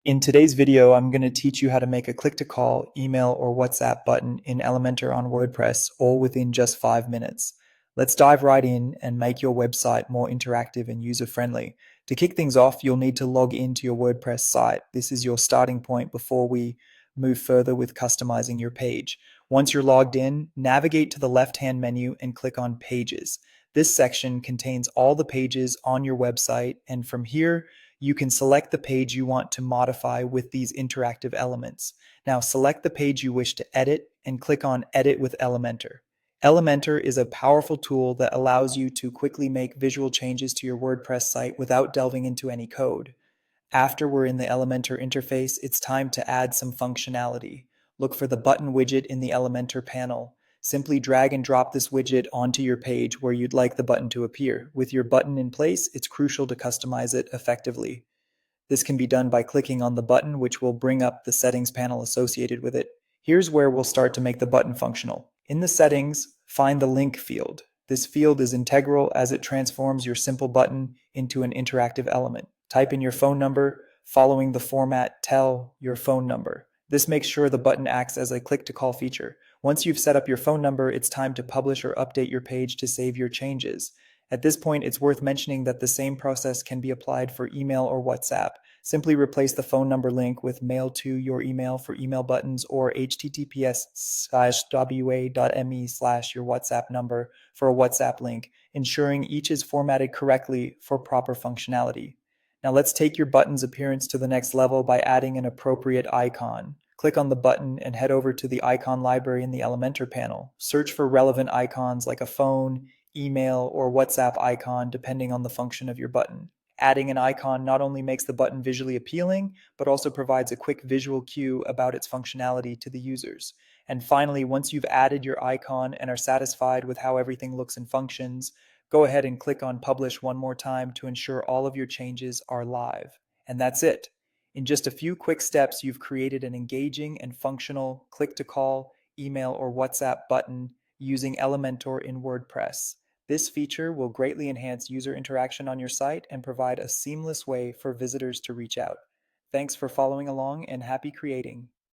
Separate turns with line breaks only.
In today's video, I'm going to teach you how to make a click-to-call, email, or WhatsApp button in Elementor on WordPress, all within just 5 minutes. Let's dive right in and make your website more interactive and user-friendly. To kick things off, you'll need to log into your WordPress site. This is your starting point before we move further with customizing your page. Once you're logged in, navigate to the left-hand menu and click on Pages. This section contains all the pages on your website, and from here, you can select the page you want to modify with these interactive elements. Now select the page you wish to edit and click on Edit with Elementor. Elementor is a powerful tool that allows you to quickly make visual changes to your WordPress site without delving into any code. After we're in the Elementor interface, it's time to add some functionality. Look for the button widget in the Elementor panel. Simply drag and drop this widget onto your page where you'd like the button to appear. With your button in place, it's crucial to customize it effectively. This can be done by clicking on the button, which will bring up the settings panel associated with it. Here's where we'll start to make the button functional. In the settings, find the link field. This field is integral as it transforms your simple button into an interactive element. Type in your phone number, following the format tell your phone number. This makes sure the button acts as a click-to-call feature. Once you've set up your phone number, it's time to publish or update your page to save your changes. At this point, it's worth mentioning that the same process can be applied for email or WhatsApp. Simply replace the phone number link with mail to your email for email buttons or https:/wa.me/your WhatsApp number for a WhatsApp link, ensuring each is formatted correctly for proper functionality. Now let's take your button's appearance to the next level by adding an appropriate icon. Click on the button and head over to the icon library in the Elementor panel. Search for relevant icons like a phone, email, or WhatsApp icon depending on the function of your button. Adding an icon not only makes the button visually appealing, but also provides a quick visual cue about its functionality to the users. And finally, once you've added your icon and are satisfied with how everything looks and functions, go ahead and click on Publish one more time to ensure all of your changes are live. And that's it. In just a few quick steps, you've created an engaging and functional click-to-call, email, or WhatsApp button using Elementor in WordPress. This feature will greatly enhance user interaction on your site and provide a seamless way for visitors to reach out. Thanks for following along and happy creating.